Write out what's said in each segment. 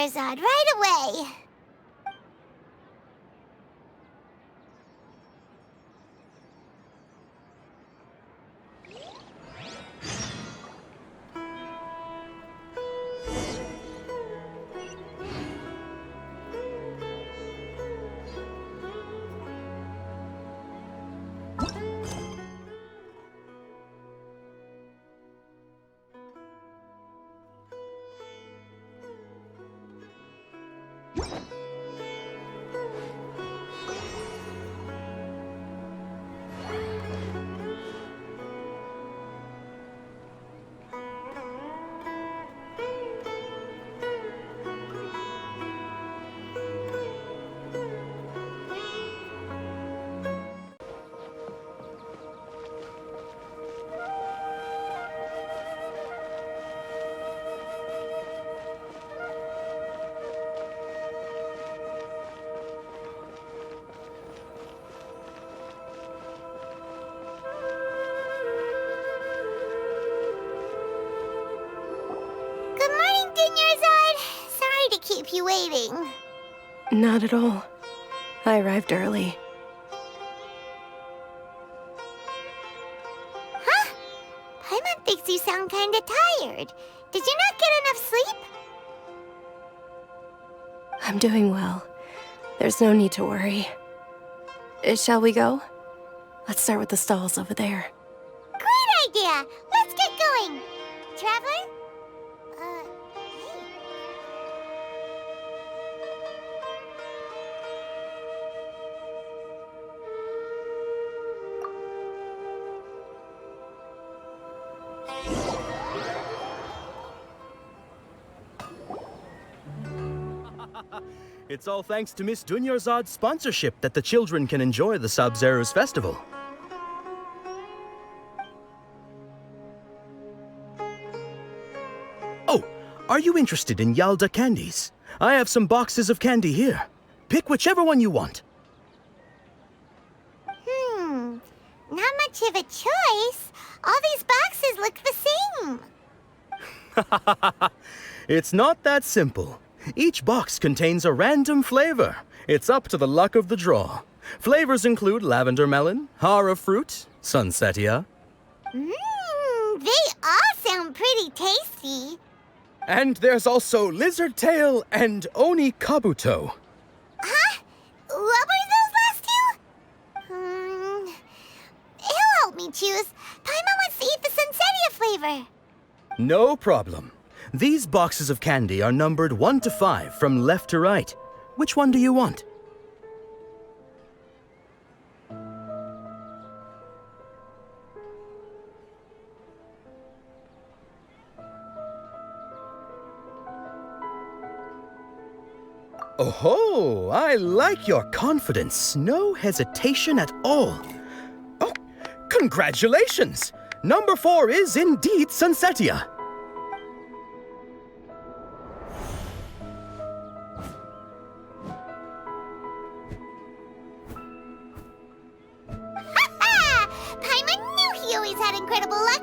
Dunyarzad right away. Good morning, Dunyarzad. Sorry to keep you waiting. Not at all. I arrived early. Huh? Paimon thinks you sound kinda tired. Did you not get enough sleep? I'm doing well. There's no need to worry. Shall we go? Let's start with the stalls over there. Great idea! Let's get going! Traveler? Hey. It's all thanks to Miss Dunyarzad's sponsorship that the children can enjoy the Sub-Zero's festival. Oh, are you interested in Yalda candies? I have some boxes of candy here. Pick whichever one you want. Not much of a choice. All these boxes look the same. It's not that simple. Each box contains a random flavor. It's up to the luck of the draw. Flavors include lavender melon, hara fruit, sunsetia. They all sound pretty tasty. And there's also lizard tail and oni kabuto. Huh? What were those last two? He'll help me choose. Paimon wants to eat the sunsetia flavor. No problem. These boxes of candy are numbered 1 to 5 from left to right. Which one do you want? Oh, I like your confidence. No hesitation at all. Oh, congratulations! Number 4 is indeed sunsetia. Paimon knew he always had incredible luck.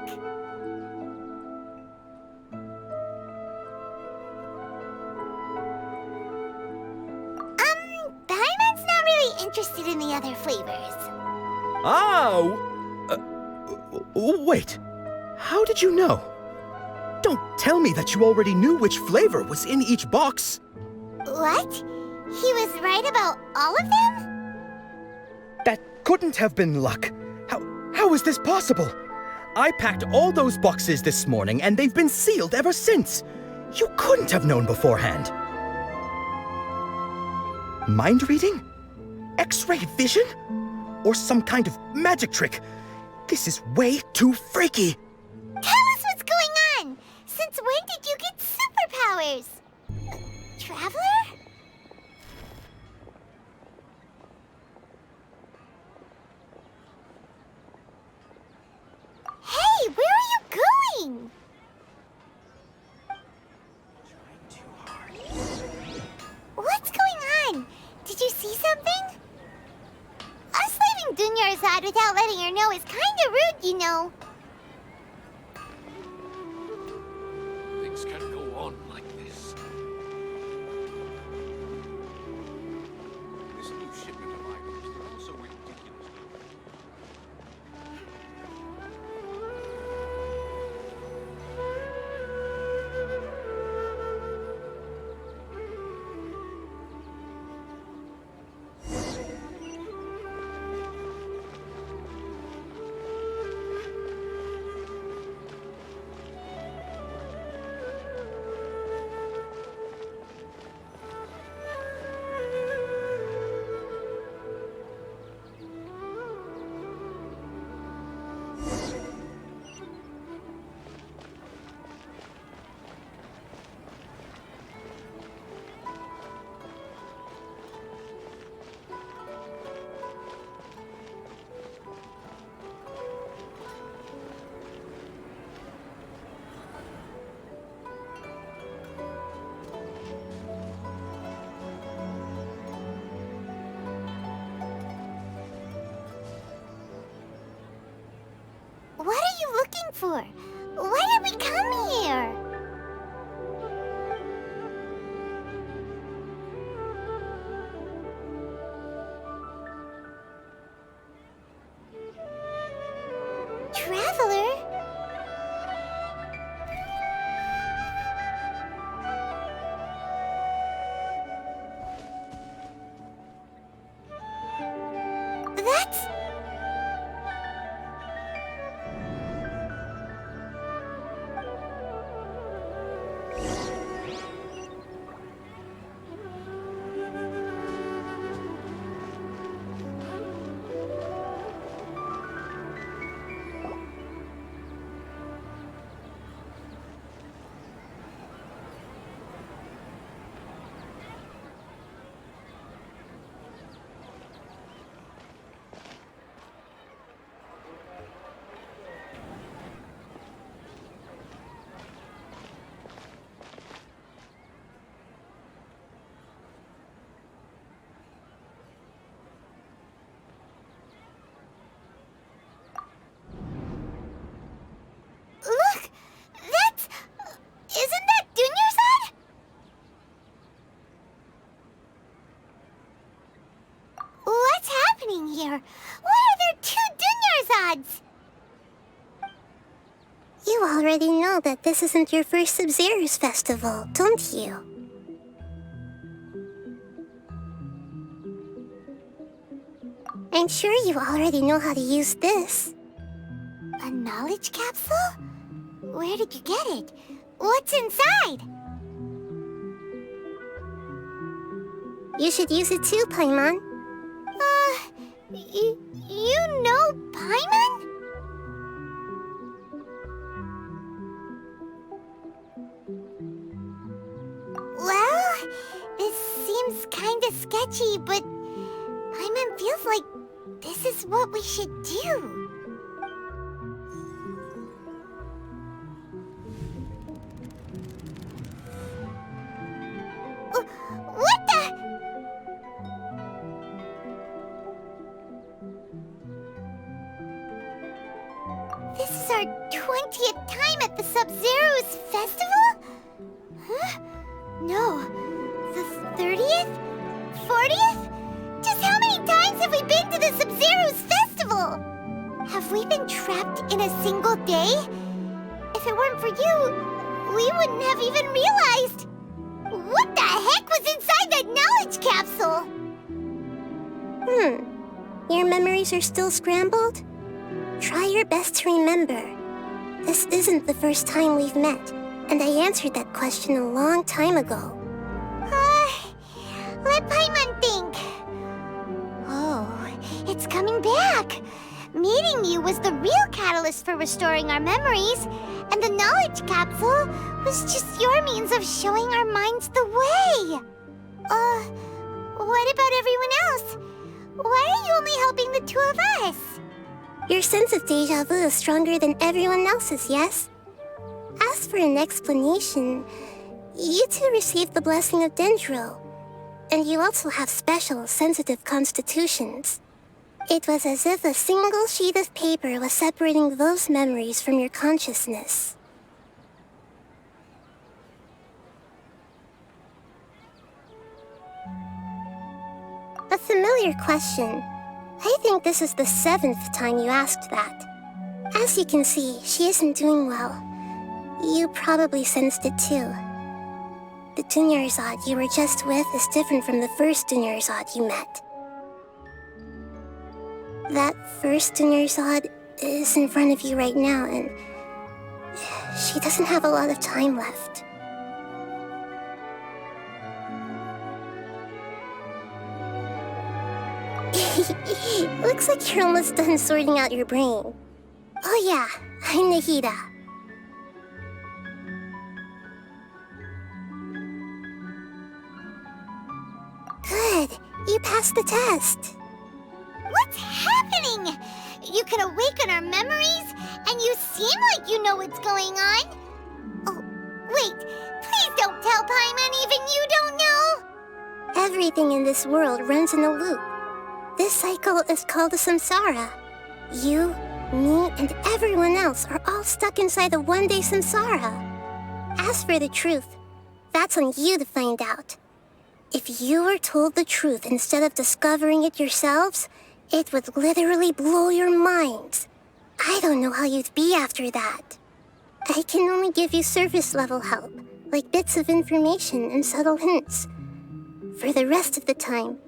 Paimon's not really interested in the other flavors. Wait. How did you know? Don't tell me that you already knew which flavor was in each box. What? He was right about all of them? That couldn't have been luck. How is this possible? I packed all those boxes this morning and they've been sealed ever since. You couldn't have known beforehand. Mind reading? X-ray vision? Or some kind of magic trick? This is way too freaky. Tell us what's going on. Since when did you get superpowers? Traveler? Hey, where are you going? What's going on? Did you see something? Us leaving Dunyarzad without letting her know is kinda rude, you know. Things can't go on like this. for? Why did we come here? Traveler? That's... Look! That's... Isn't that Dunyarzad? What's happening here? Why are there two Dunyarzads? You already know that this isn't your first Sub-Zero's festival, don't you? I'm sure you already know how to use this. A knowledge capsule? Where did you get it? What's inside? You should use it too, Paimon. You know Paimon? Well, this seems kinda sketchy, but Paimon feels like this is what we should do. What the? This is our 20th time at the Sub-Zero's festival? Huh? No. The 30th? 40th? Just how many times have we been to the Sub-Zero's festival? Have we been trapped in a single day? If it weren't for you, we wouldn't have even realized. What the heck was inside that knowledge capsule? Your memories are still scrambled? Try your best to remember. This isn't the first time we've met, and I answered that question a long time ago. Let Paimon think. Oh, it's coming back. Meeting you was the real catalyst for restoring our memories, and the knowledge capsule was just your means of showing our minds the way. What about everyone else? Why are you only helping the two of us? Your sense of deja vu is stronger than everyone else's, yes? As for an explanation, you two received the blessing of Dendro, and you also have special, sensitive constitutions. It was as if a single sheet of paper was separating those memories from your consciousness. A familiar question. I think this is the 7th time you asked that. As you can see, she isn't doing well. You probably sensed it too. The Dunyarzad you were just with is different from the first Dunyarzad you met. That first Dunyarzad is in front of you right now, and she doesn't have a lot of time left. Looks like you're almost done sorting out your brain. Oh yeah, I'm Nahida. Good, you passed the test. What's happening? You can awaken our memories, and you seem like you know what's going on. Oh, wait, please don't tell Paimon even you don't know. Everything in this world runs in a loop. This cycle is called a samsara. You, Me and everyone else are all stuck inside the one-day samsara. As for the truth, that's on you to find out. If you were told the truth instead of discovering it yourselves, it would literally blow your minds. I don't know how you'd be after that. I can only give you surface-level help, like bits of information and subtle hints. For the rest of the time,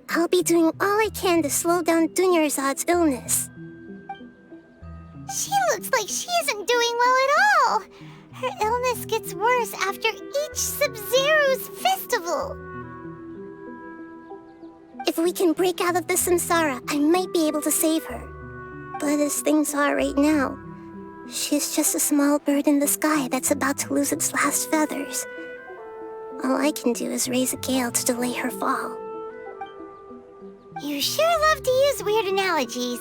I'll be doing all I can to slow down Dunyarzad's illness. She looks like she isn't doing well at all. Her illness gets worse after each Sub-Zero's festival. If we can break out of the samsara, I might be able to save her. But as things are right now, she's just a small bird in the sky that's about to lose its last feathers. All I can do is raise a gale to delay her fall. You sure love to use weird analogies.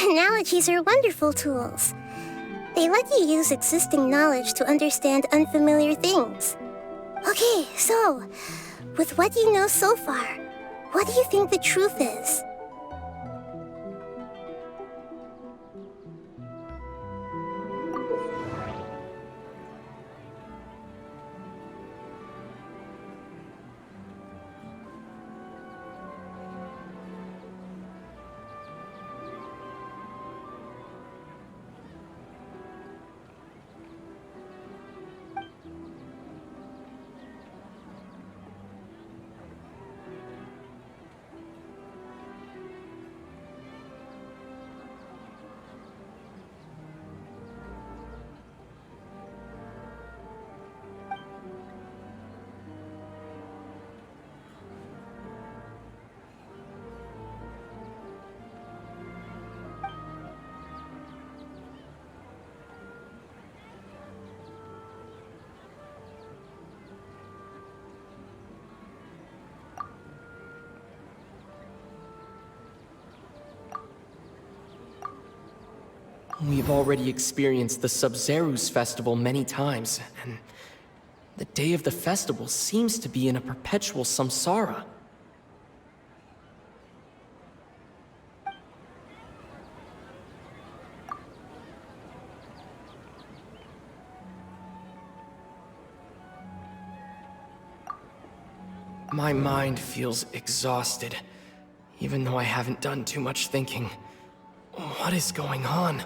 Analogies are wonderful tools. They let you use existing knowledge to understand unfamiliar things. Okay, so, with what you know so far, what do you think the truth is? We've already experienced the Sub-Zero's festival many times, and the day of the festival seems to be in a perpetual samsara. My mind feels exhausted, even though I haven't done too much thinking. What is going on?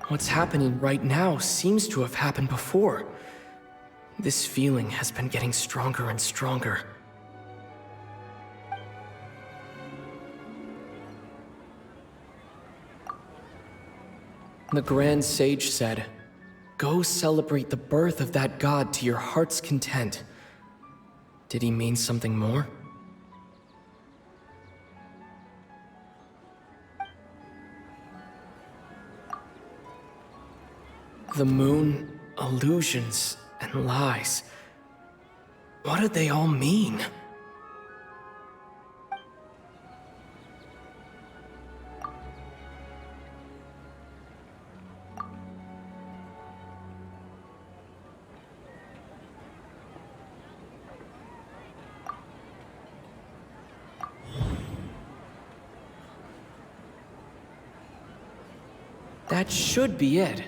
What's happening right now seems to have happened before. This feeling has been getting stronger and stronger. The Grand Sage said, "Go celebrate the birth of that god to your heart's content." Did he mean something more? The moon, illusions, and lies. What do they all mean? That should be it.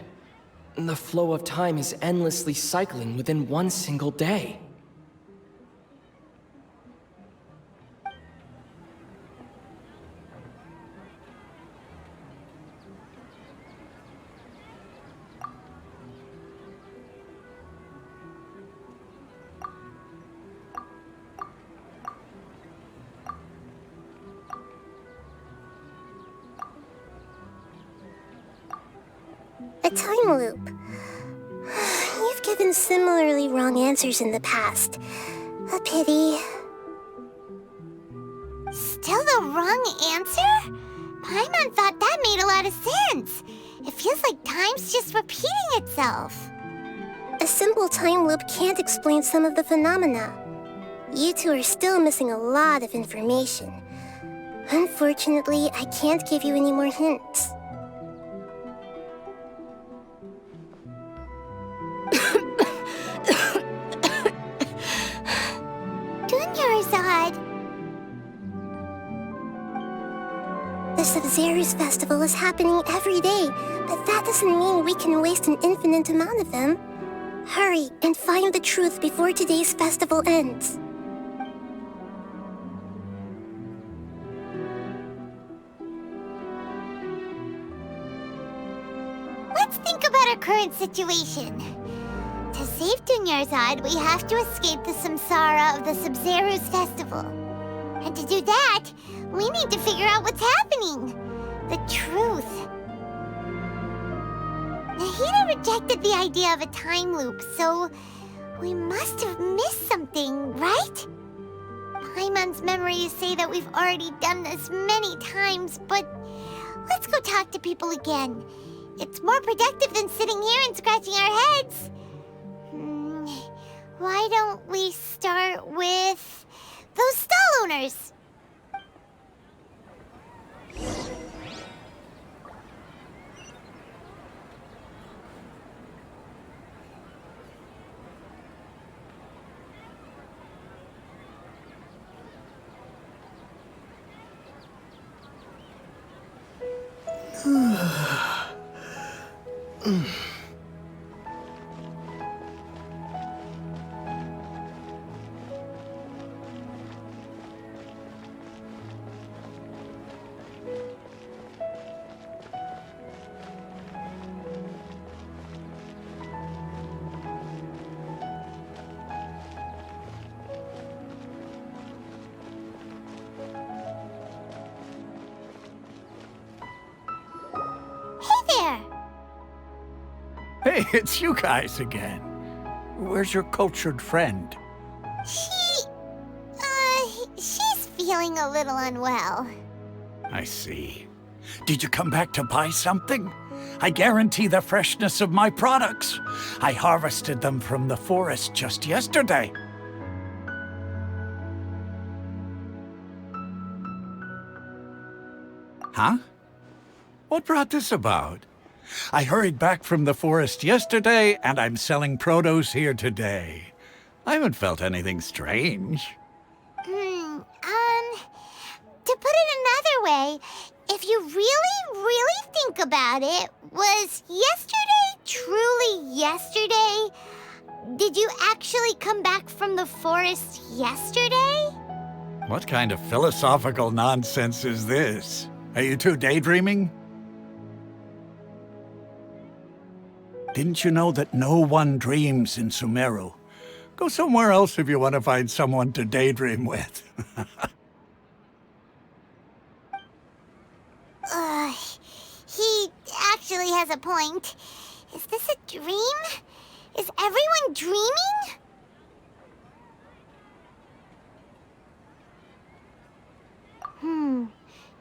The flow of time is endlessly cycling within one single day. A time loop. You've given similarly wrong answers in the past. A pity. Still the wrong answer? Paimon thought that made a lot of sense. It feels like time's just repeating itself. A simple time loop can't explain some of the phenomena. You two are still missing a lot of information. Unfortunately, I can't give you any more hints. The Sub-Zero's festival is happening every day, but that doesn't mean we can waste an infinite amount of them. Hurry and find the truth before today's festival ends. Let's think about our current situation. To save Dunyarzad, we have to escape the samsara of the Sub-Zero's festival. And to do that, we need to figure out what's happening. The truth. Nahida rejected the idea of a time loop, so we must have missed something, right? Paimon's memories say that we've already done this many times, but let's go talk to people again. It's more productive than sitting here and scratching our heads. Why don't we start with those stall owners? Hey, it's you guys again. Where's your cultured friend? She's feeling a little unwell. I see. Did you come back to buy something? I guarantee the freshness of my products. I harvested them from the forest just yesterday. Huh? What brought this about? I hurried back from the forest yesterday, and I'm selling produce here today. I haven't felt anything strange. To put it another way, if you really think about it, was yesterday truly yesterday? Did you actually come back from the forest yesterday? What kind of philosophical nonsense is this? Are you two daydreaming? Didn't you know that no one dreams in Sumeru? Go somewhere else if you want to find someone to daydream with. He actually has a point. Is this a dream? Is everyone dreaming?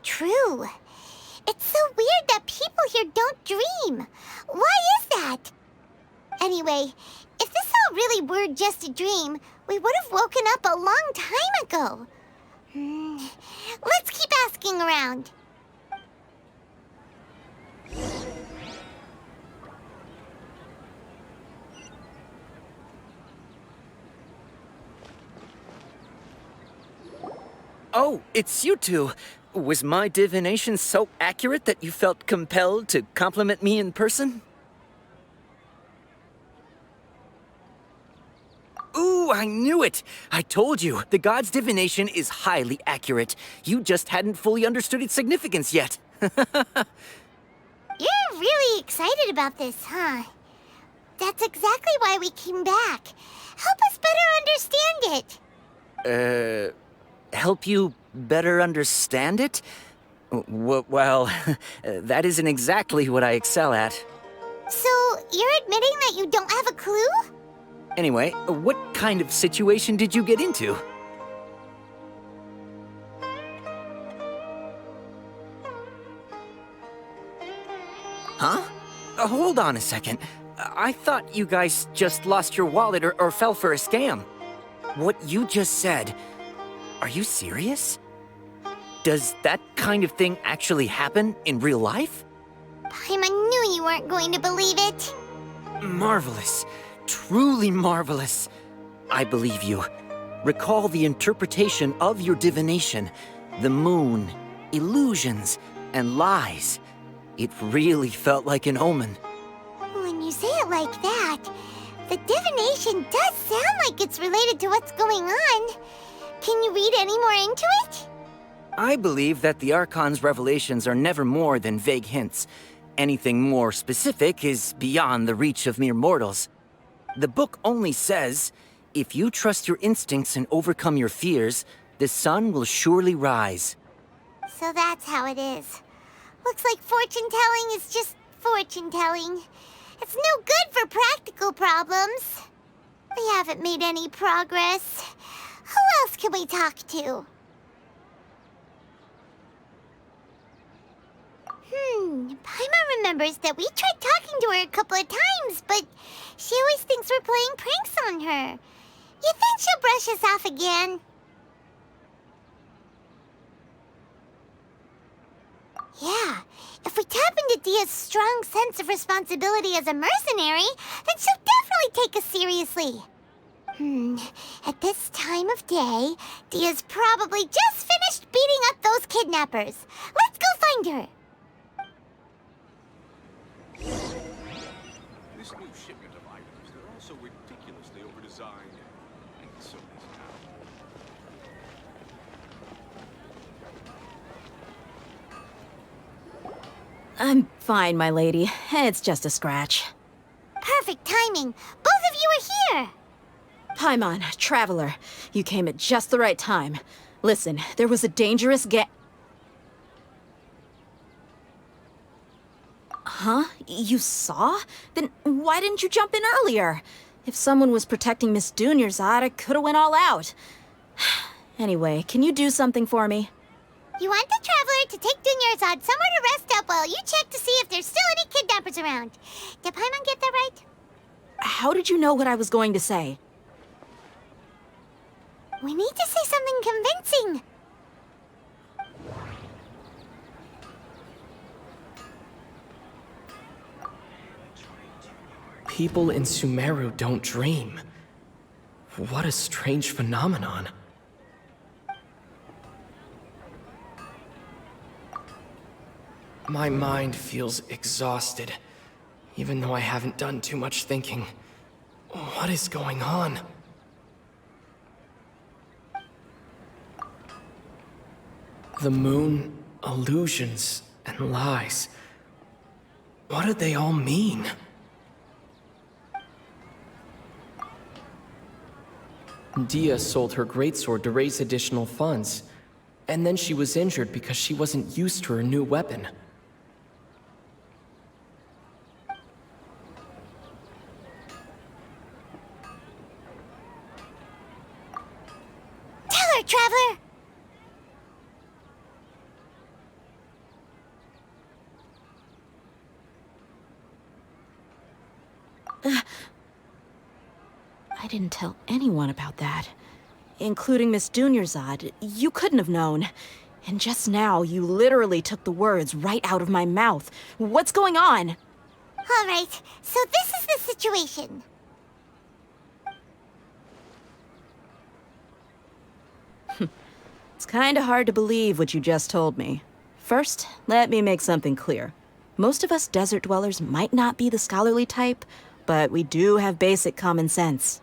True. It's so weird that people here don't dream. Why is that? Anyway, if this all really were just a dream, we would have woken up a long time ago. Let's keep asking around. Oh, it's you two. Was my divination so accurate that you felt compelled to compliment me in person? Ooh, I knew it! I told you, the god's divination is highly accurate. You just hadn't fully understood its significance yet. You're really excited about this, huh? That's exactly why we came back. Help us better understand it. Help you better understand it? Well, that isn't exactly what I excel at. So, you're admitting that you don't have a clue? Anyway, what kind of situation did you get into? Huh? Hold on a second. I thought you guys just lost your wallet or fell for a scam. What you just said, are you serious? Does that kind of thing actually happen in real life? Paimon knew you weren't going to believe it. Marvelous. Truly marvelous. I believe you. Recall the interpretation of your divination. The moon, illusions, and lies. It really felt like an omen. When you say it like that, the divination does sound like it's related to what's going on. Can you read any more into it? I believe that the Archon's revelations are never more than vague hints. Anything more specific is beyond the reach of mere mortals. The book only says, if you trust your instincts and overcome your fears, the sun will surely rise. So that's how it is. Looks like fortune-telling is just fortune-telling. It's no good for practical problems. We haven't made any progress. Who else can we talk to? Paimon remembers that we tried talking to her a couple of times, but she always thinks we're playing pranks on her. You think she'll brush us off again? Yeah, if we tap into Dia's strong sense of responsibility as a mercenary, then she'll definitely take us seriously. At this time of day, Dia's probably just finished beating up those kidnappers. Let's go find her. This new shipment of items, they're also ridiculously overdesigned. And so is now. I'm fine, my lady. It's just a scratch. Perfect timing. Both of you are here. Paimon, traveler, you came at just the right time. Listen, there was a dangerous Huh? You saw? Then why didn't you jump in earlier? If someone was protecting Miss Dunyarzad, I could have went all out. Anyway, can you do something for me? You want the traveler to take Dunyarzad somewhere to rest up while you check to see if there's still any kidnappers around. Did Paimon get that right? How did you know what I was going to say? We need to say something convincing. People in Sumeru don't dream. What a strange phenomenon. My mind feels exhausted, even though I haven't done too much thinking. What is going on? The moon, illusions, and lies. What do they all mean? Dia sold her greatsword to raise additional funds, and then she was injured because she wasn't used to her new weapon. Tell her, traveler! I didn't tell anyone about that. Including Miss Dunyarzad. You couldn't have known. And just now, you literally took the words right out of my mouth. What's going on? All right, so this is the situation. It's kinda hard to believe what you just told me. First, let me make something clear. Most of us desert dwellers might not be the scholarly type, but we do have basic common sense.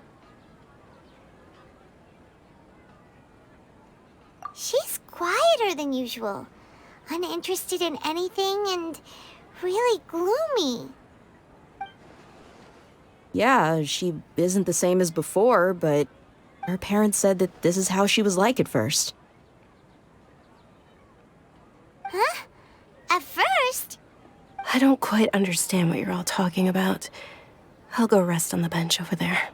She's quieter than usual, uninterested in anything and really gloomy. Yeah, she isn't the same as before, but her parents said that this is how she was like at first. Huh? At first? I don't quite understand what you're all talking about. I'll go rest on the bench over there.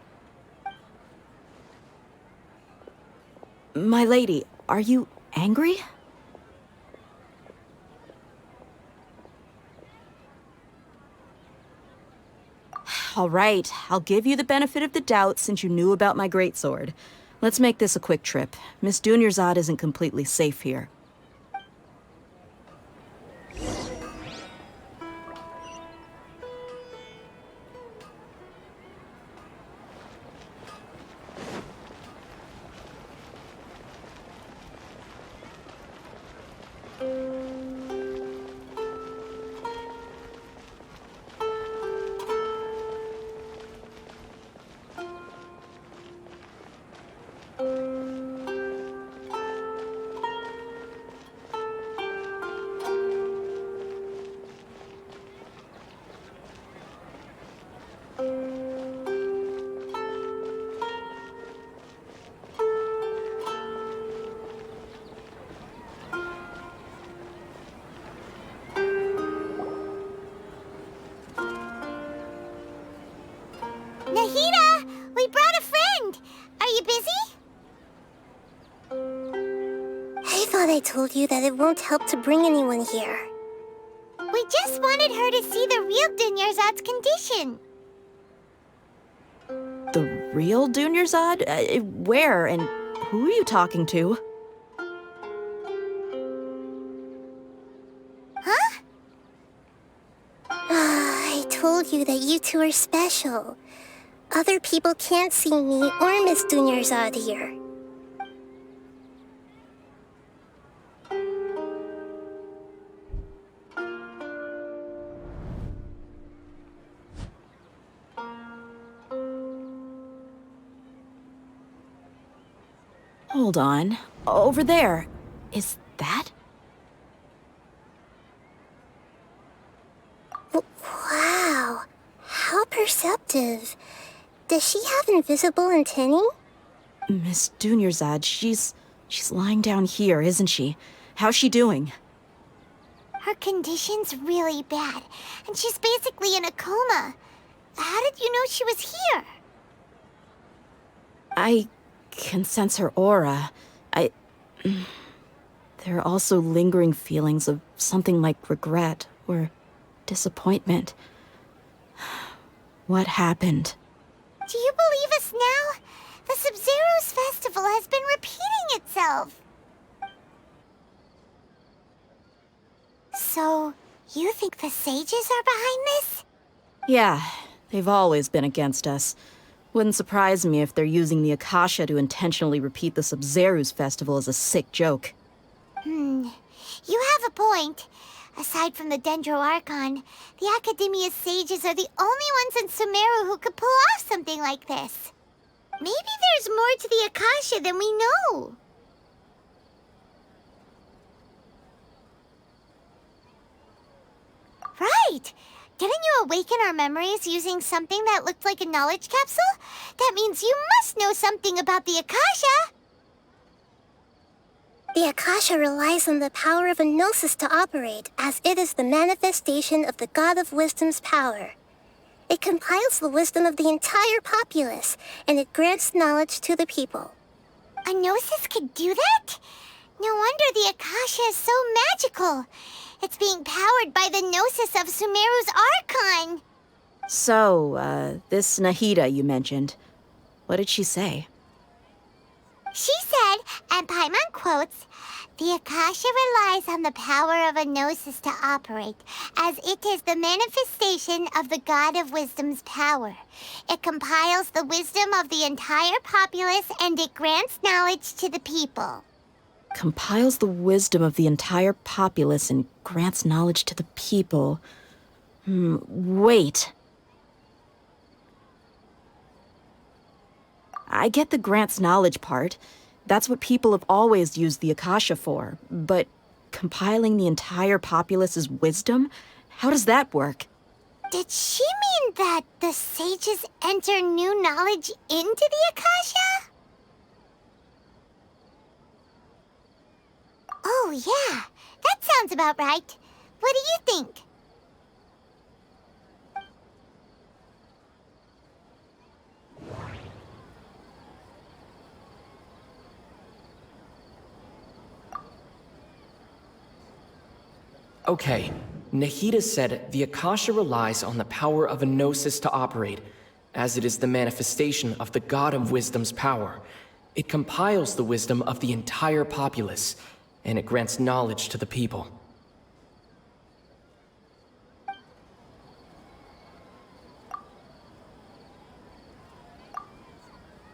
My lady, are you angry? All right, I'll give you the benefit of the doubt since you knew about my greatsword. Let's make this a quick trip. Miss Dunyarzad isn't completely safe here. told you that it won't help to bring anyone here. We just wanted her to see the real Dunyarzad's condition. The real Dunyarzad? Where and who are you talking to? Huh? I told you that you two are special. Other people can't see me or Miss Dunyarzad here. Hold on. Over there. Is that? Wow, how perceptive. Does she have invisible antennae? Miss Dunyarzad, she's lying down here, isn't she? How's she doing? Her condition's really bad, and she's basically in a coma. How did you know she was here? I can sense her aura. There are also lingering feelings of something like regret or disappointment. What happened? Do you believe us now? The Sub-Zero's festival has been repeating itself. So, you think the sages are behind this? Yeah, they've always been against us. Wouldn't surprise me if they're using the Akasha to intentionally repeat the Sub-Zero's festival as a sick joke. You have a point. Aside from the 3.0 Archon, the Academia's sages are the only ones in Sumeru who could pull off something like this. Maybe there's more to the Akasha than we know. Right! Didn't you awaken our memories using something that looked like a knowledge capsule? That means you must know something about the Akasha! The Akasha relies on the power of a gnosis to operate, as it is the manifestation of the God of Wisdom's power. It compiles the wisdom of the entire populace, and it grants knowledge to the people. A gnosis could do that? No wonder the Akasha is so magical. It's being powered by the gnosis of Sumeru's Archon. So, this Nahida you mentioned, what did she say? She said, and Paimon quotes, "The Akasha relies on the power of a gnosis to operate, as it is the manifestation of the God of Wisdom's power. It compiles the wisdom of the entire populace, and it grants knowledge to the people." Compiles the wisdom of the entire populace and grants knowledge to the people. Wait. I get the grants knowledge part. That's what people have always used the Akasha for. But compiling the entire populace's wisdom? How does that work? Did she mean that the sages enter new knowledge into the Akasha? Oh, yeah. That sounds about right. What do you think? Okay, Nahida said the Akasha relies on the power of a gnosis to operate, as it is the manifestation of the God of Wisdom's power. It compiles the wisdom of the entire populace, and it grants knowledge to the people.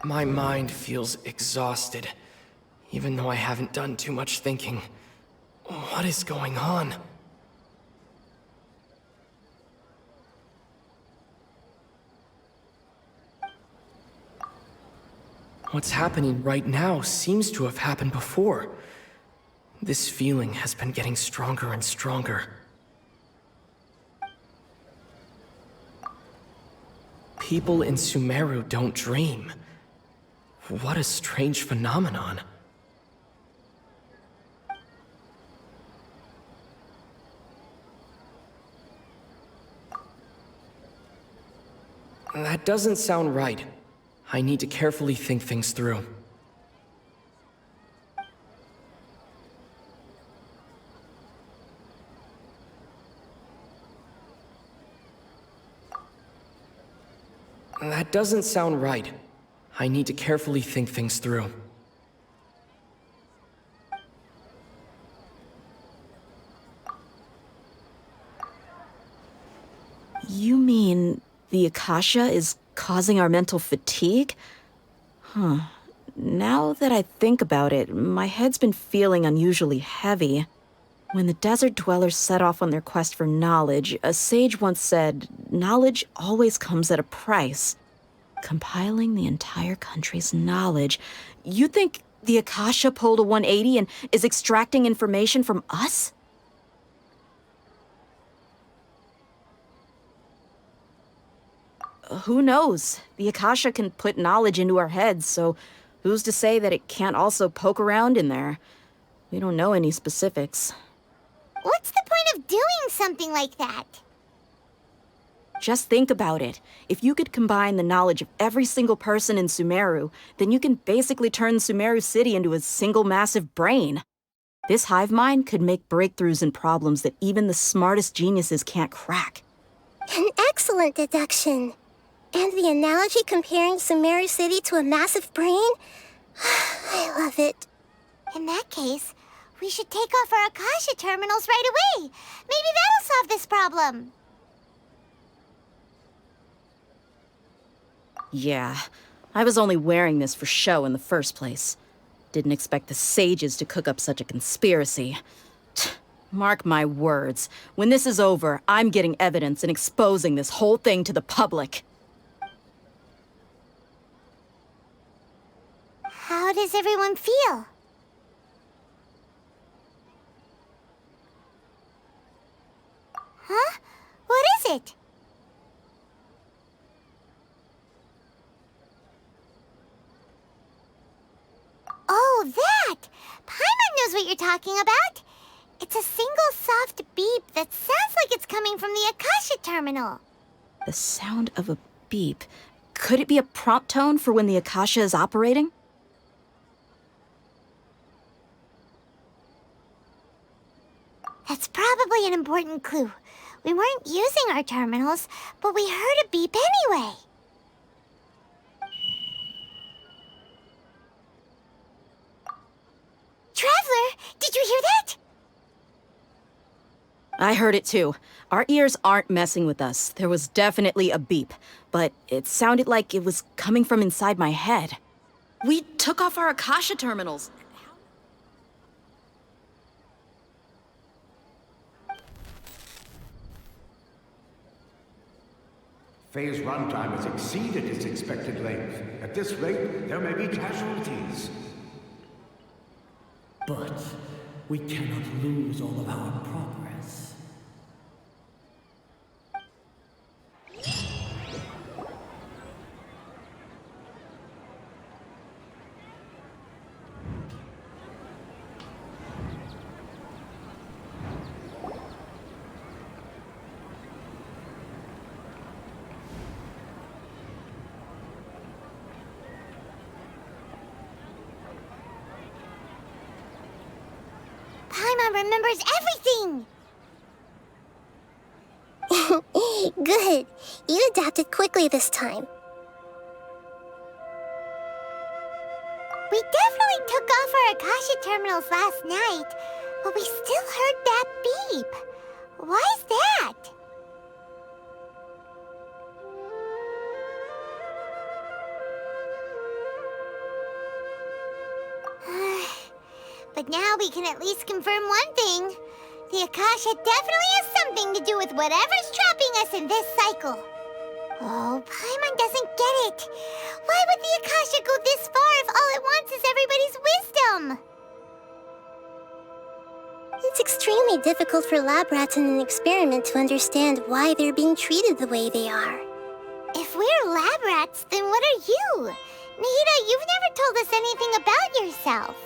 My mind feels exhausted, even though I haven't done too much thinking. What is going on? What's happening right now seems to have happened before. This feeling has been getting stronger and stronger. People in Sumeru don't dream. What a strange phenomenon. That doesn't sound right. I need to carefully think things through. That doesn't sound right. I need to carefully think things through. You mean the Akasha is causing our mental fatigue? Huh. Now that I think about it, my head's been feeling unusually heavy. When the desert dwellers set off on their quest for knowledge, a sage once said, knowledge always comes at a price. Compiling the entire country's knowledge. You think the Akasha pulled a 180 and is extracting information from us? Who knows? The Akasha can put knowledge into our heads, so who's to say that it can't also poke around in there? We don't know any specifics. What's the point of doing something like that? Just think about it. If you could combine the knowledge of every single person in Sumeru, then you can basically turn Sumeru City into a single massive brain. This hive mind could make breakthroughs in problems that even the smartest geniuses can't crack. An excellent deduction. And the analogy comparing Sumeru City to a massive brain? I love it. In that case, we should take off our Akasha terminals right away. Maybe that'll solve this problem. Yeah, I was only wearing this for show in the first place. Didn't expect the sages to cook up such a conspiracy. Mark my words, when this is over, I'm getting evidence and exposing this whole thing to the public. How does everyone feel? Huh? What is it? Oh, that! Paimon knows what you're talking about. It's a single soft beep that sounds like it's coming from the Akasha terminal. The sound of a beep. Could it be a prompt tone for when the Akasha is operating? That's probably an important clue. We weren't using our terminals, but we heard a beep anyway. Traveler, did you hear that? I heard it too. Our ears aren't messing with us. There was definitely a beep, but it sounded like it was coming from inside my head. We took off our Akasha terminals. Phase runtime has exceeded its expected length. At this rate, there may be casualties. But we cannot lose all of our progress. Paimon remembers everything! Good. You adapted quickly this time. We definitely took off our Akasha terminals last night, but we still heard that beep. Why is that? But now we can at least confirm one thing. The Akasha definitely has something to do with whatever's trapping us in this cycle. Oh, Paimon doesn't get it. Why would the Akasha go this far if all it wants is everybody's wisdom? It's extremely difficult for lab rats in an experiment to understand why they're being treated the way they are. If we're lab rats, then what are you? Nahida, you've never told us anything about yourself.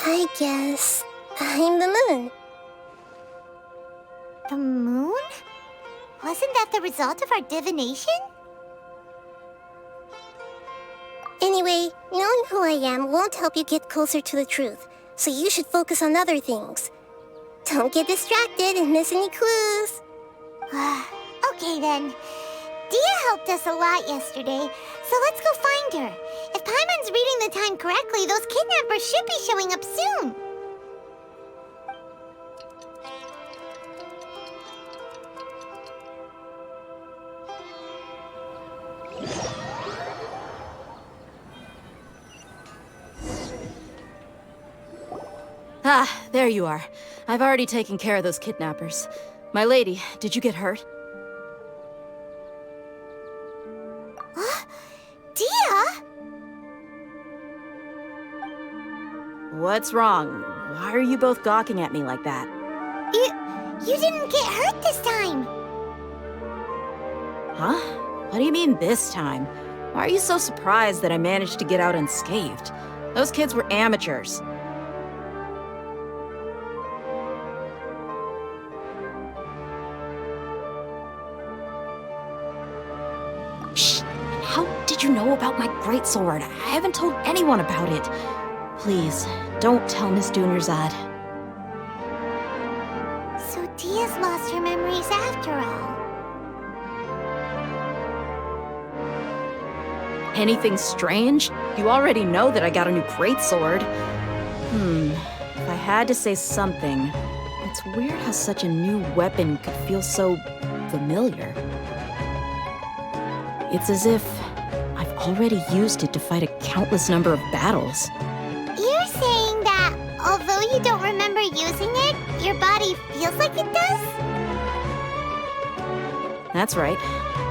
I guess I'm the moon. The moon? Wasn't that the result of our divination? Anyway, knowing who I am won't help you get closer to the truth, so you should focus on other things. Don't get distracted and miss any clues. Okay then. Dia helped us a lot yesterday, so let's go find her. If Paimon's reading the time correctly, those kidnappers should be showing up soon. Ah, there you are. I've already taken care of those kidnappers. My lady, did you get hurt? Dia? What's wrong? Why are you both gawking at me like that? You didn't get hurt this time. Huh? What do you mean this time? Why are you so surprised that I managed to get out unscathed? Those kids were amateurs. Shh! How did you know about my greatsword? I haven't told anyone about it. Please, don't tell Miss Dunyarzad. So Dia's lost her memories after all. Anything strange? You already know that I got a new greatsword. If I had to say something, it's weird how such a new weapon could feel so familiar. It's as if I've already used it to fight a countless number of battles. You're saying that although you don't remember using it, your body feels like it does? That's right.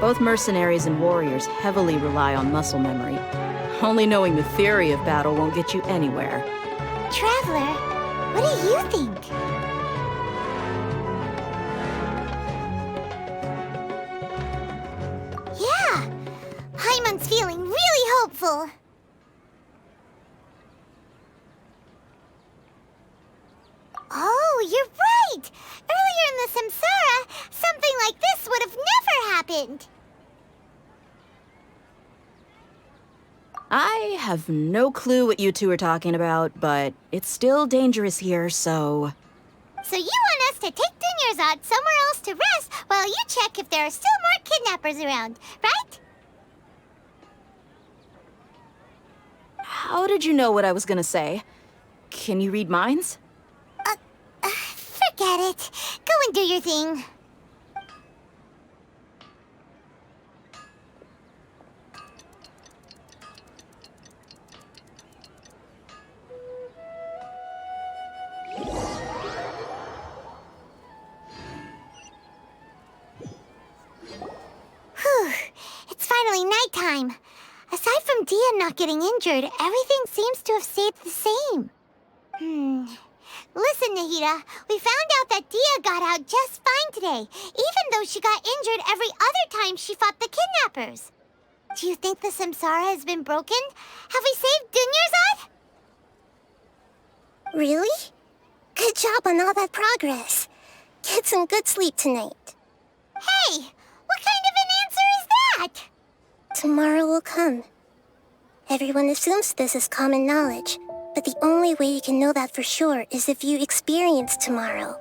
Both mercenaries and warriors heavily rely on muscle memory. Only knowing the theory of battle won't get you anywhere. Traveler, what do you think? Yeah, Paimon's feeling really hopeful. Oh, you're right! Earlier in the Samsara, something like this would have never happened! I have no clue what you two are talking about, but it's still dangerous here, so... So you want us to take Dunyarzad somewhere else to rest while you check if there are still more kidnappers around, right? How did you know what I was gonna say? Can you read minds? Forget it. Go and do your thing. Whew. It's finally nighttime. Aside from Dia not getting injured, everything seems to have stayed the same. Listen, Nahida, we found out that Dia got out just fine today, even though she got injured every other time she fought the kidnappers. Do you think the Samsara has been broken? Have we saved Dunyarzad? Really? Good job on all that progress. Get some good sleep tonight. Hey, what kind of an answer is that? Tomorrow will come. Everyone assumes this is common knowledge, but the only way you can know that for sure is if you experience tomorrow.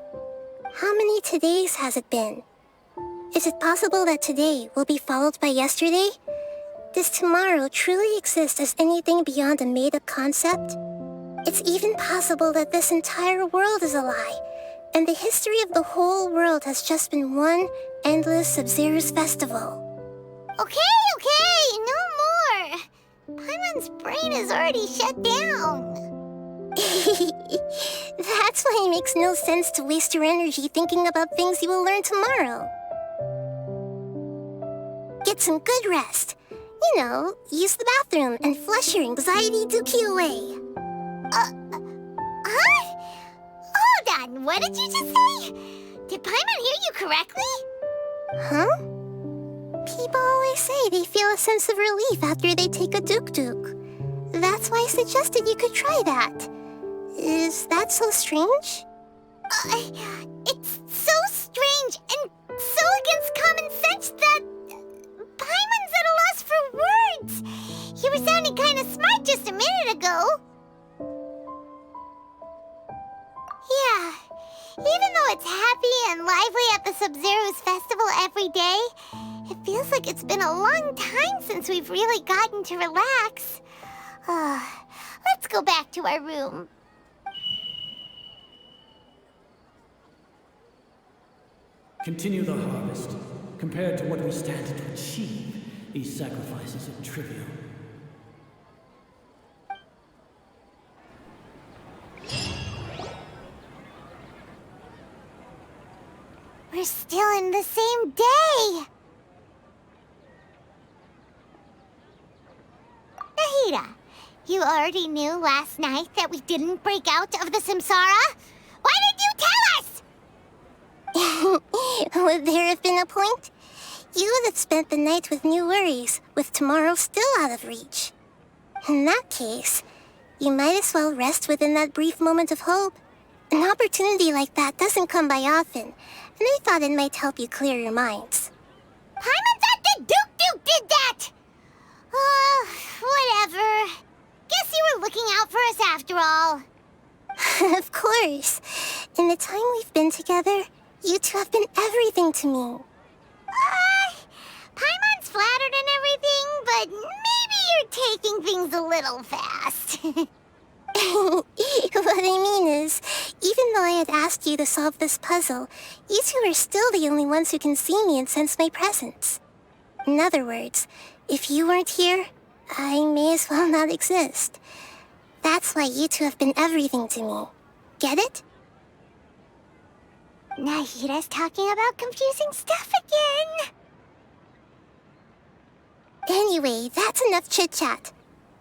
How many todays has it been? Is it possible that today will be followed by yesterday? Does tomorrow truly exist as anything beyond a made-up concept? It's even possible that this entire world is a lie, and the history of the whole world has just been one endless Sub-Zero's festival. Okay, no more. Paimon's brain is already shut down. That's why it makes no sense to waste your energy thinking about things you will learn tomorrow. Get some good rest. You know, use the bathroom and flush your anxiety dookie away. Huh? Hold on, what did you just say? Did Paimon hear you correctly? Huh? People always say they feel a sense of relief after they take a duk-duk. That's why I suggested you could try that. Is that so strange? It's so strange and so against common sense that Paimon's at a loss for words. You were sounding kind of smart just a minute ago. Yeah, even though it's happy and lively at the Sub-Zero's festival every day, It feels like it's been a long time since we've really gotten to relax. Let's go back to our room. Continue the harvest. Compared to what we stand to achieve, these sacrifices are trivial. We're still in the same day! Nahida, you already knew last night that we didn't break out of the Samsara? Why did you tell us? Would there have been a point? You would have spent the night with new worries, with tomorrow still out of reach. In that case, you might as well rest within that brief moment of hope. An opportunity like that doesn't come by often, and I thought it might help you clear your minds. Paimon thought that Duke did that! Whatever. Guess you were looking out for us after all. Of course. In the time we've been together, you two have been everything to me. Paimon's flattered and everything, but maybe you're taking things a little fast. What I mean is, even though I had asked you to solve this puzzle, you two are still the only ones who can see me and sense my presence. In other words, if you weren't here, I may as well not exist. That's why you two have been everything to me. Get it? Nahida's talking about confusing stuff again. Anyway, that's enough chit-chat.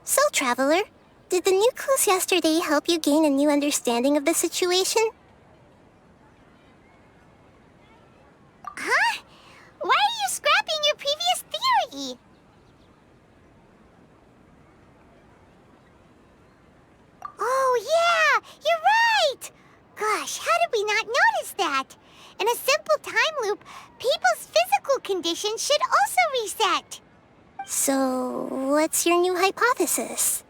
So, Traveler, did the new clues yesterday help you gain a new understanding of the situation? Huh? Why are you scrapping your previous theory? Oh, yeah! You're right! Gosh, how did we not notice that? In a simple time loop, people's physical conditions should also reset. So, what's your new hypothesis?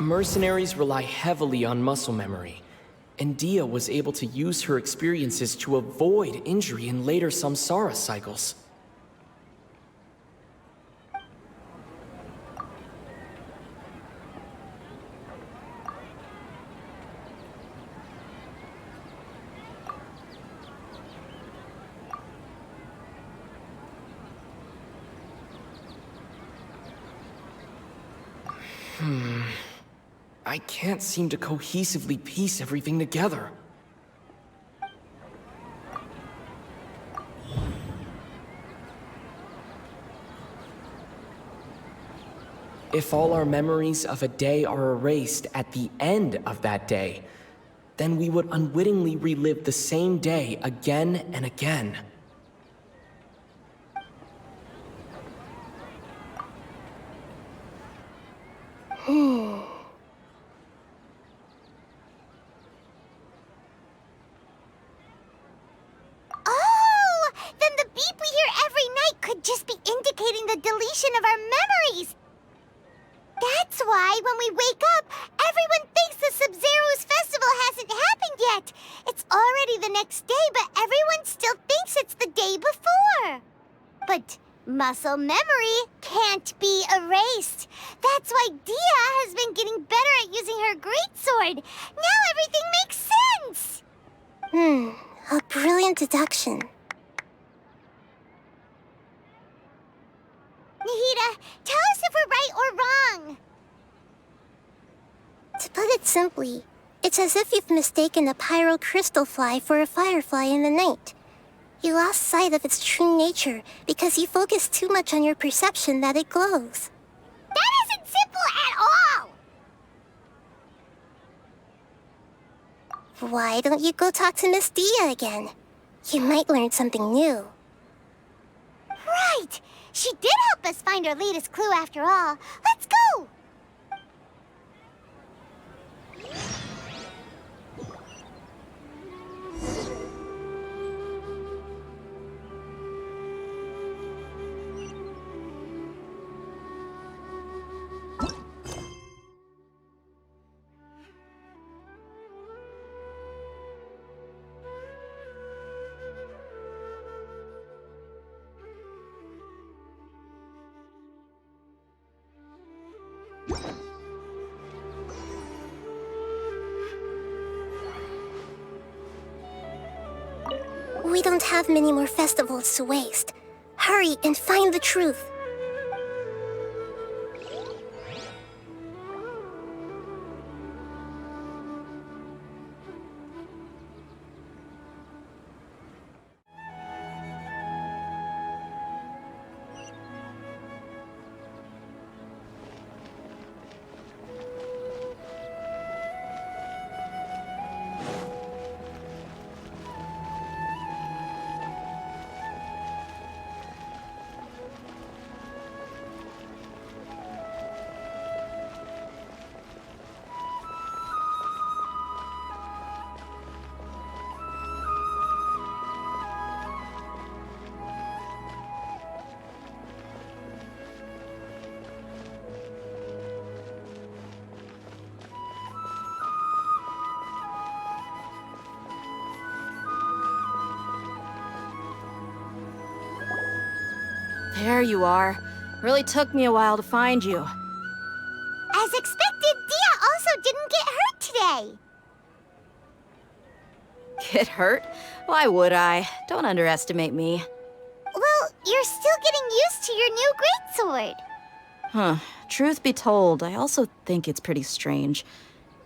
Mercenaries rely heavily on muscle memory, and Dia was able to use her experiences to avoid injury in later samsara cycles. I can't seem to cohesively piece everything together. If all our memories of a day are erased at the end of that day, then we would unwittingly relive the same day again and again. Oh! Then the beep we hear every night could just be indicating the deletion of our memories. That's why when we wake up, everyone thinks the Sub-Zero's festival hasn't happened yet. It's already the next day, but everyone still thinks it's the day before. But muscle memory can't be erased. That's why Dia has been getting better at using her greatsword. Now everything makes sense. A brilliant deduction. Nahida, tell us if we're right or wrong. To put it simply, it's as if you've mistaken a pyro crystal fly for a firefly in the night. You lost sight of its true nature because you focused too much on your perception that it glows. That isn't simple at all. Why don't you go talk to Miss Dia again? You might learn something new. Right! She did help us find our latest clue after all. Let's go! We don't have many more festivals to waste. Hurry and find the truth. There you are. Really took me a while to find you. As expected, Dia also didn't get hurt today. Get hurt? Why would I? Don't underestimate me. Well, you're still getting used to your new greatsword. Huh. Truth be told, I also think it's pretty strange.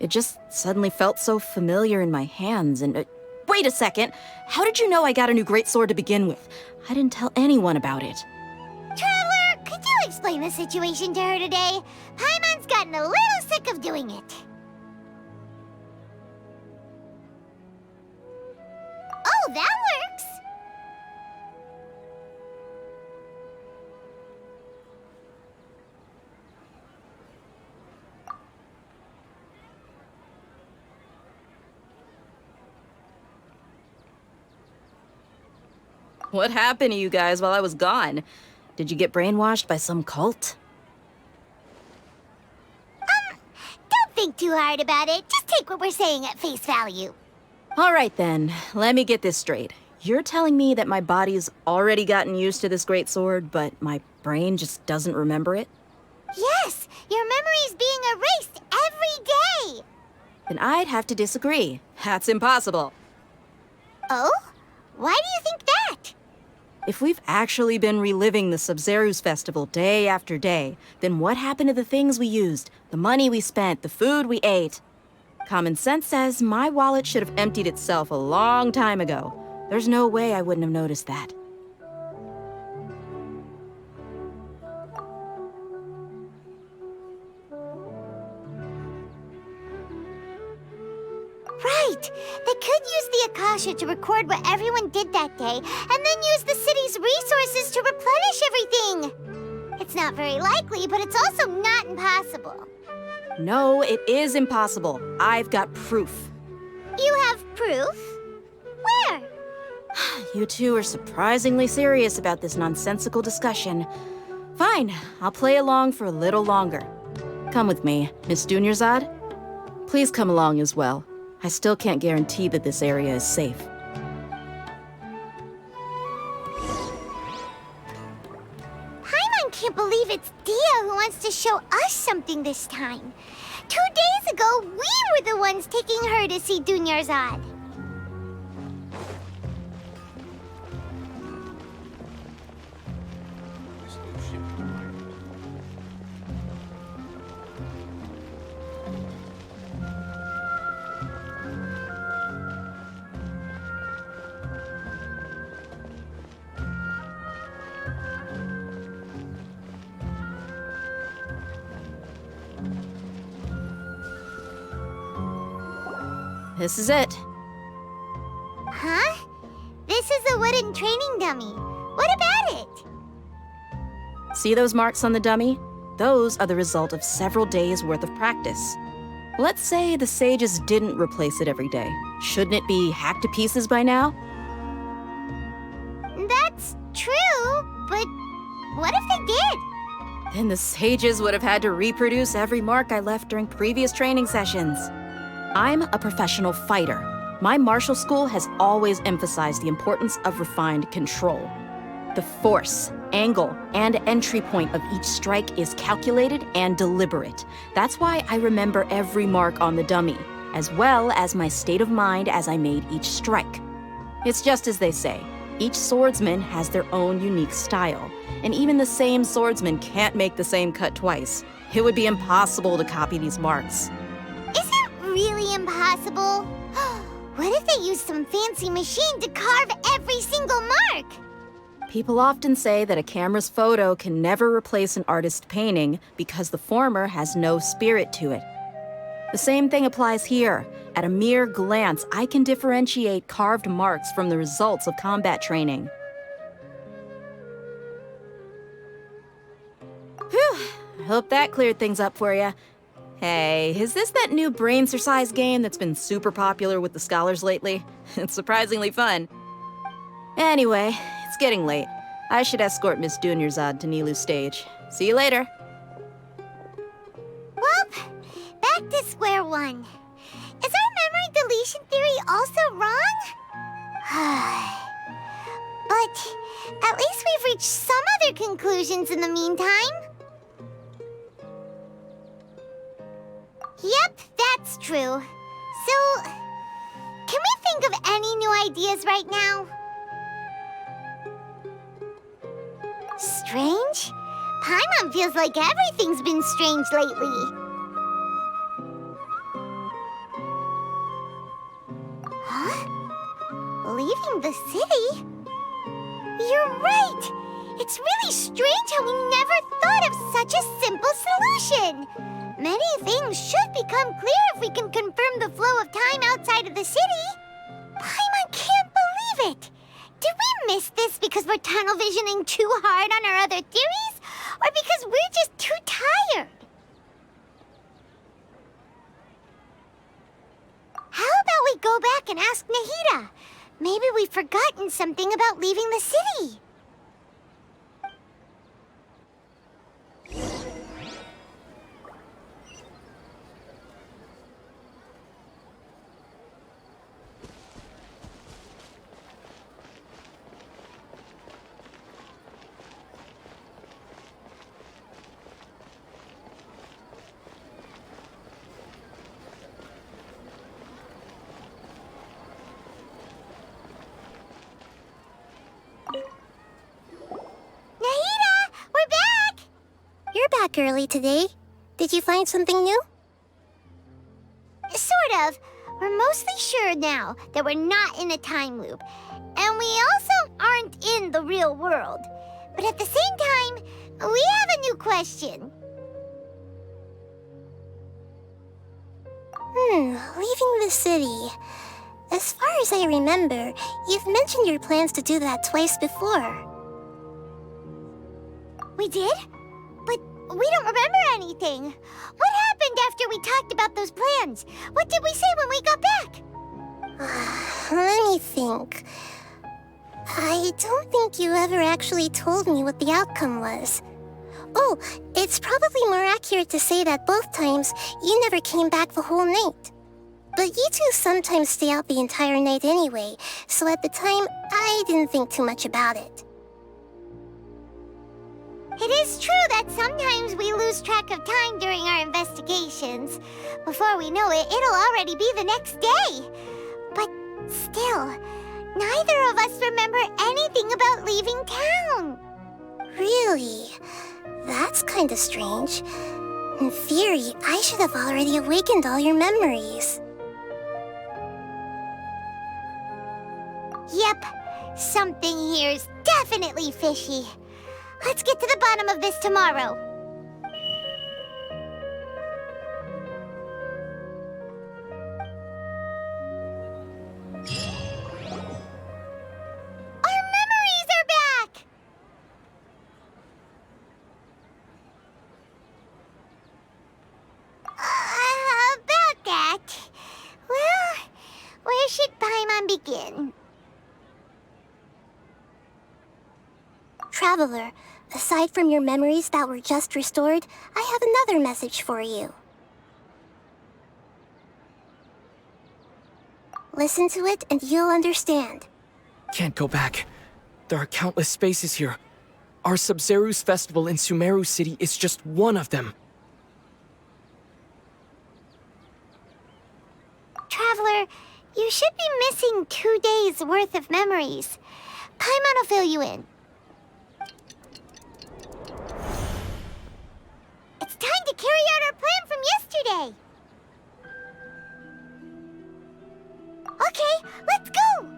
It just suddenly felt so familiar in my hands and... wait a second! How did you know I got a new greatsword to begin with? I didn't tell anyone about it. Traveler, could you explain the situation to her today? Paimon's gotten a little sick of doing it. Oh, that works! What happened to you guys while I was gone? Did you get brainwashed by some cult? Don't think too hard about it. Just take what we're saying at face value. All right then, let me get this straight. You're telling me that my body's already gotten used to this greatsword, but my brain just doesn't remember it? Yes, your memory's being erased every day. Then I'd have to disagree. That's impossible. Oh? Why do you think that? If we've actually been reliving the Sub-Zero's festival day after day, then what happened to the things we used, the money we spent, the food we ate? Common sense says my wallet should have emptied itself a long time ago. There's no way I wouldn't have noticed that. Right! They could use the Akasha to record what everyone did that day, and then use the city's resources to replenish everything! It's not very likely, but it's also not impossible. No, it is impossible. I've got proof. You have proof? Where? You two are surprisingly serious about this nonsensical discussion. Fine, I'll play along for a little longer. Come with me, Miss Dunyarzad. Please come along as well. I still can't guarantee that this area is safe. Paimon can't believe it's Dia who wants to show us something this time. 2 days ago, we were the ones taking her to see Dunyarzad. This new ship arrived. This is it. Huh? This is a wooden training dummy. What about it? See those marks on the dummy? Those are the result of several days' worth of practice. Let's say the sages didn't replace it every day. Shouldn't it be hacked to pieces by now? That's true, but what if they did? Then the sages would have had to reproduce every mark I left during previous training sessions. I'm a professional fighter. My martial school has always emphasized the importance of refined control. The Force, angle and entry point of each strike is calculated and deliberate. That's why I remember every mark on the dummy, as well as my state of mind as I made each strike. It's just as they say, each swordsman has their own unique style, and even the same swordsman can't make the same cut twice. It would be impossible to copy these marks. Is it really impossible? What if they used some fancy machine to carve every single mark? People often say that a camera's photo can never replace an artist's painting because the former has no spirit to it. The same thing applies here. At a mere glance, I can differentiate carved marks from the results of combat training. Whew, I hope that cleared things up for you. Hey, is this that new brain exercise game that's been super popular with the scholars lately? It's surprisingly fun. Anyway, it's getting late. I should escort Miss Dunyarzad to Nilu's stage. See you later. Well, back to square one. Is our memory deletion theory also wrong? But at least we've reached some other conclusions in the meantime. Yep, that's true. So, can we think of any new ideas right now? Strange? Paimon feels like everything's been strange lately. Huh? Leaving the city? You're right! It's really strange how we never thought of such a simple solution! Many things should become clear if we can confirm the flow of time outside of the city. Paimon can't believe it! Did we miss this because we're tunnel visioning too hard on our other theories? Or because we're just too tired? How about we go back and ask Nahida? Maybe we've forgotten something about leaving the city. Early today. Did you find something new? Sort of. We're mostly sure now that we're not in a time loop. And we also aren't in the real world. But at the same time, we have a new question. Leaving the city. As far as I remember, you've mentioned your plans to do that twice before. We did? But we don't remember anything. What happened after we talked about those plans? What did we say when we got back? Let me think. I don't think you ever actually told me what the outcome was. Oh, it's probably more accurate to say that both times you never came back the whole night. But you two sometimes stay out the entire night anyway, so at the time, I didn't think too much about it. It is true that sometimes we lose track of time during our investigations. Before we know it, it'll already be the next day. But still, neither of us remember anything about leaving town. Really? That's kinda strange. In theory, I should have already awakened all your memories. Yep, something here's definitely fishy. Let's get to the bottom of this tomorrow. Our memories are back! About that. Well, where should Paimon begin? Traveler, aside from your memories that were just restored, I have another message for you. Listen to it and you'll understand. Can't go back. There are countless spaces here. Our Sub-Zero's festival in Sumeru City is just one of them. Traveler, you should be missing 2 days worth of memories. Paimon will fill you in. It's time to carry out our plan from yesterday. Okay, let's go!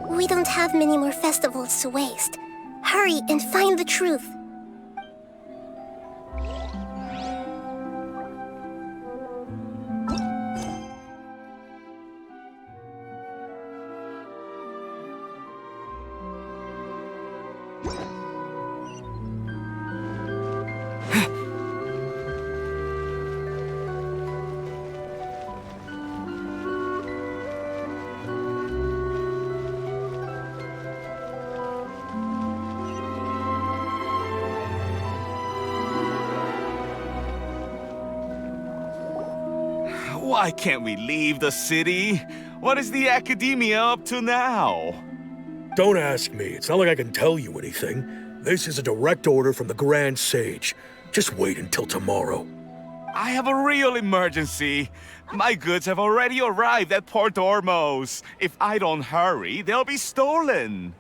We don't have many more festivals to waste. Hurry and find the truth. Why can't we leave the city? What is the academia up to now? Don't ask me. It's not like I can tell you anything. This is a direct order from the Grand Sage. Just wait until tomorrow. I have a real emergency. My goods have already arrived at Port Ormos. If I don't hurry, they'll be stolen.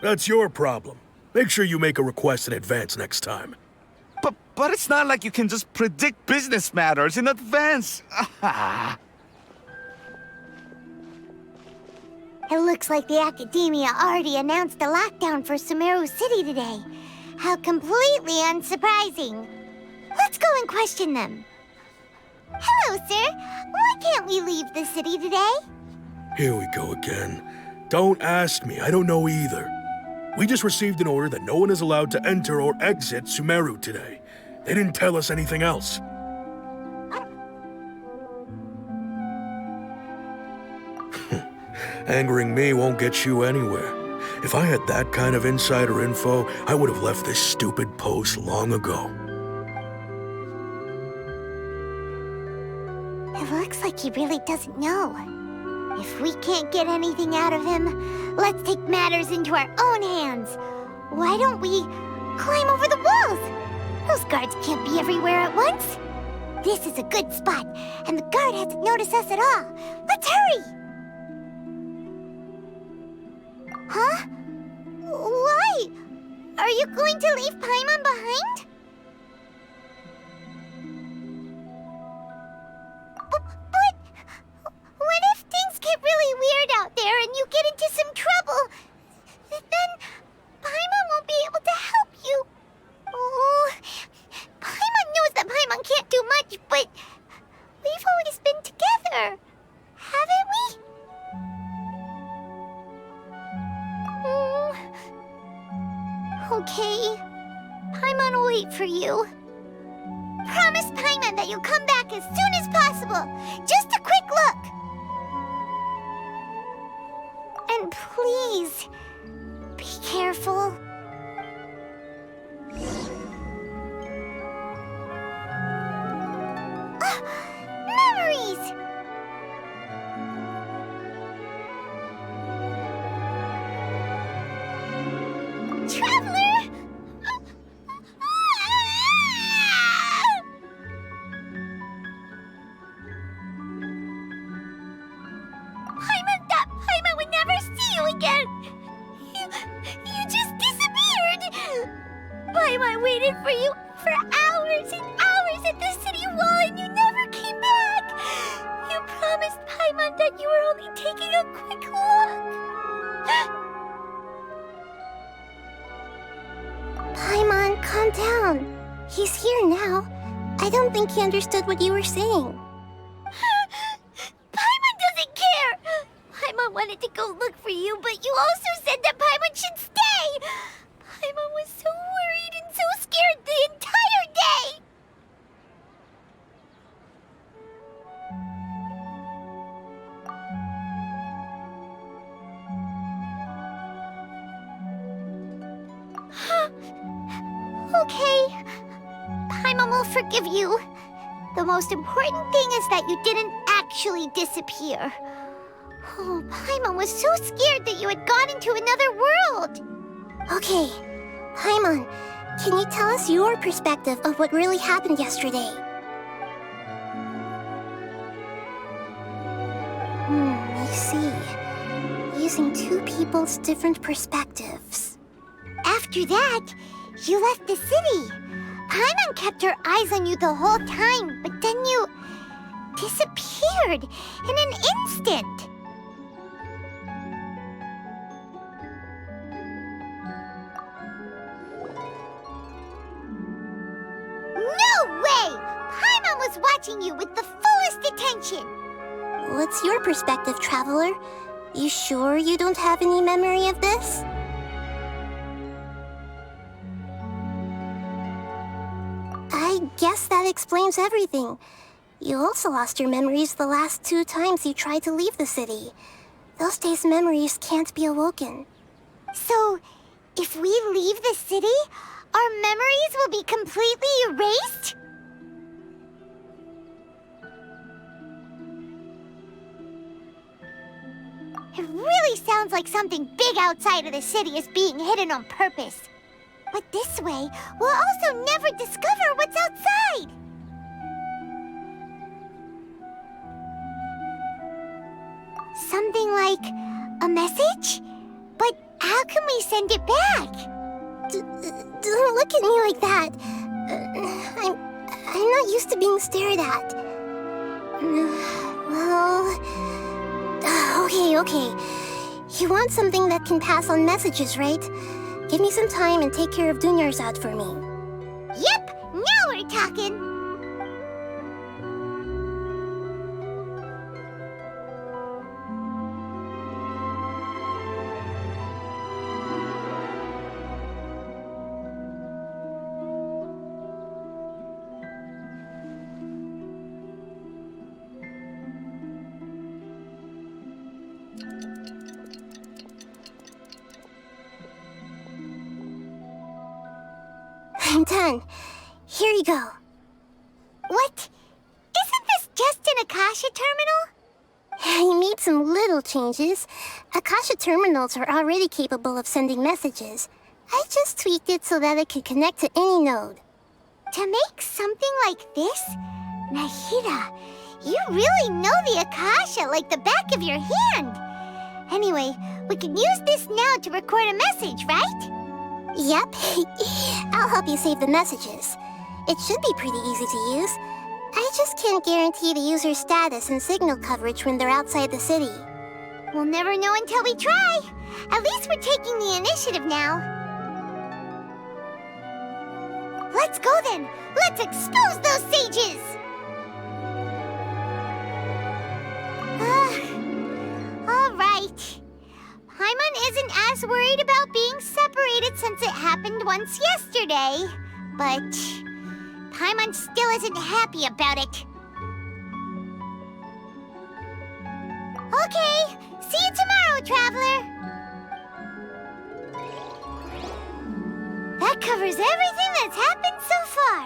That's your problem. Make sure you make a request in advance next time. But it's not like you can just predict business matters in advance. It looks like the Academia already announced a lockdown for Sumeru City today. How completely unsurprising. Let's go and question them. Hello, sir. Why can't we leave the city today? Here we go again. Don't ask me. I don't know either. We just received an order that no one is allowed to enter or exit Sumeru today. They didn't tell us anything else. Angering me won't get you anywhere. If I had that kind of insider info, I would have left this stupid post long ago. It looks like he really doesn't know. If we can't get anything out of him, let's take matters into our own hands. Why don't we climb over the walls? Those guards can't be everywhere at once. This is a good spot, and the guard hasn't noticed us at all. Let's hurry! Huh? Why? Are you going to leave Paimon behind? But what if things get really weird out there and you get into some trouble? Then Paimon won't be able to help you. Oh, Paimon knows that Paimon can't do much, but we've always been together, haven't we? Okay. Paimon will wait for you. Promise Paimon that you'll come back as soon as possible. Just a quick look. And please, be careful. Memories! Traveler! Paimon thought Paimon would never see you again! You just disappeared! Paimon waited for you for hours and hours at the city wall and you never came back! You promised Paimon that you were only taking a quick look! Paimon, calm down. He's here now. I don't think he understood what you were saying. Paimon doesn't care! Paimon wanted to go look for you, but you also said that Paimon should stay! Paimon was so worried and so scared the entire day! forgive you. The most important thing is that you didn't actually disappear. Oh, Paimon was so scared that you had gone into another world. Okay, Paimon, can you tell us your perspective of what really happened yesterday? I see. Using two people's different perspectives. After that, you left the city. Paimon kept her eyes on you the whole time, but then you disappeared in an instant. No way! Paimon was watching you with the fullest attention. What's your perspective, Traveler? You sure you don't have any memory of this? I guess that explains everything. You also lost your memories the last 2 times you tried to leave the city. Those days' memories can't be awoken. So, if we leave the city, our memories will be completely erased? It really sounds like something big outside of the city is being hidden on purpose. But this way, we'll also never discover what's outside. Something like a message? But how can we send it back? Don't look at me like that. I'm not used to being stared at. Well... Okay. You want something that can pass on messages, right? Give me some time and take care of Dunyar's out for me. Yep, now we're talking. I'm done. Here you go. What? Isn't this just an Akasha terminal? I made some little changes. Akasha terminals are already capable of sending messages. I just tweaked it so that it could connect to any node. To make something like this? Nahida, you really know the Akasha like the back of your hand. Anyway, we can use this now to record a message, right? Yep. I'll help you save the messages. It should be pretty easy to use. I just can't guarantee the user's status and signal coverage when they're outside the city. We'll never know until we try. At least we're taking the initiative now. Let's go then. Let's expose those sages. All right. Paimon isn't as worried about being separated since it happened once yesterday. But Paimon still isn't happy about it. Okay, see you tomorrow, Traveler. That covers everything that's happened so far.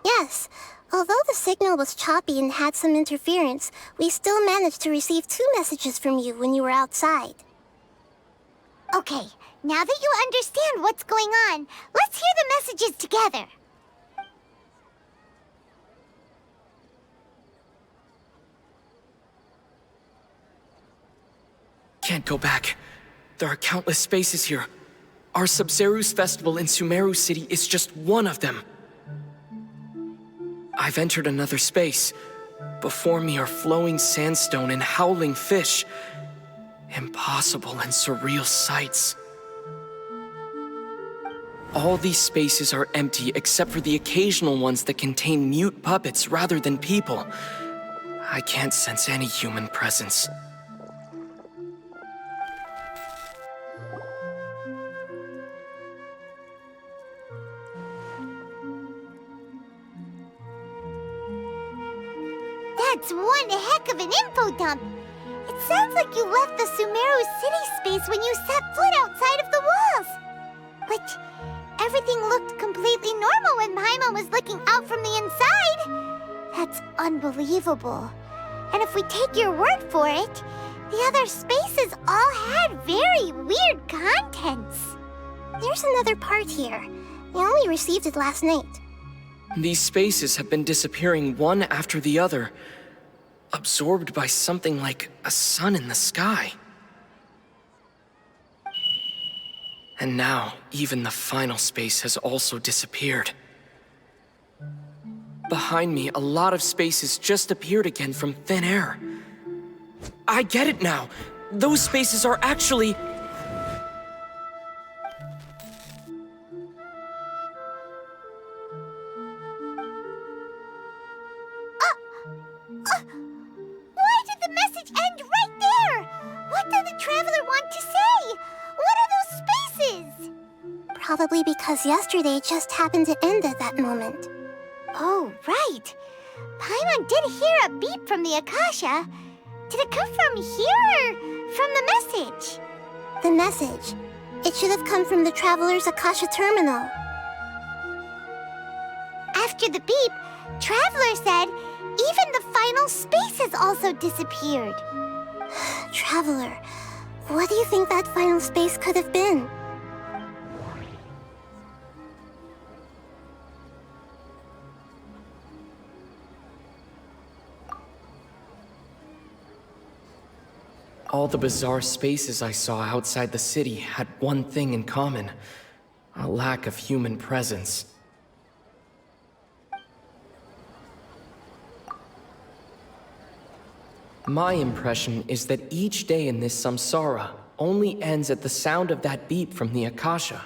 Yes. Although the signal was choppy and had some interference, we still managed to receive 2 messages from you when you were outside. Okay, now that you understand what's going on, let's hear the messages together. Can't go back. There are countless spaces here. Our Sub-Zeru's festival in Sumeru City is just one of them. I've entered another space. Before me are flowing sandstone and howling fish. Impossible and surreal sights. All these spaces are empty except for the occasional ones that contain mute puppets rather than people. I can't sense any human presence. That's one heck of an info dump. It sounds like you left the Sumeru city space when you set foot outside of the walls. But everything looked completely normal when Paimon was looking out from the inside. That's unbelievable. And if we take your word for it, the other spaces all had very weird contents. There's another part here. We only received it last night. These spaces have been disappearing one after the other, absorbed by something like a sun in the sky. And now, even the final space has also disappeared. Behind me, a lot of spaces just appeared again from thin air. I get it now! Those spaces are actually... Why did the message end right there? What did the traveler want to say? What are those spaces? Probably because yesterday just happened to end at that moment. Oh, right. Paimon did hear a beep from the Akasha. Did it come from here or from the message? The message. It should have come from the Traveler's Akasha terminal. After the beep, Traveler said even the final spaces also disappeared. Traveler, what do you think that final space could have been? All the bizarre spaces I saw outside the city had one thing in common: a lack of human presence. My impression is that each day in this samsara only ends at the sound of that beep from the Akasha.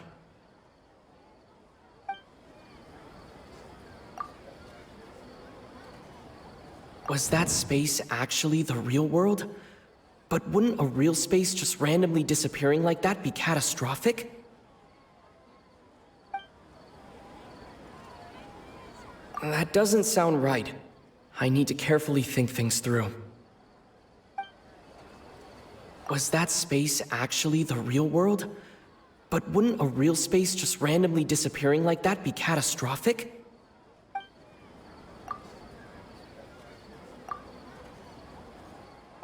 Was that space actually the real world? But wouldn't a real space just randomly disappearing like that be catastrophic? That doesn't sound right. I need to carefully think things through. Was that space actually the real world? But wouldn't a real space just randomly disappearing like that be catastrophic?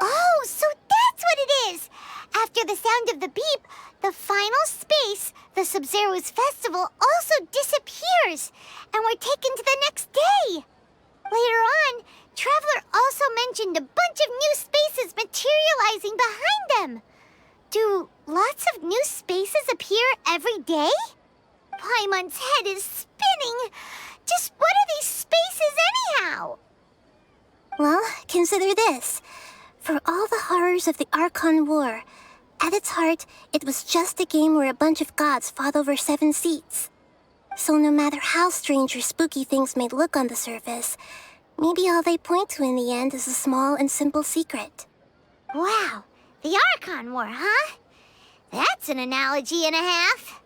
Oh, so that's what it is! After the sound of the beep, the final space, the Sub-Zero's festival, also disappears, and we're taken to the next day. Later on, Traveler also mentioned a bunch of new spaces materializing behind them. Do lots of new spaces appear every day? Paimon's head is spinning. Just what are these spaces anyhow? Well, consider this. For all the horrors of the Archon War, at its heart, it was just a game where a bunch of gods fought over 7 seats. So no matter how strange or spooky things may look on the surface, maybe all they point to in the end is a small and simple secret. Wow, the Archon War, huh? That's an analogy and a half.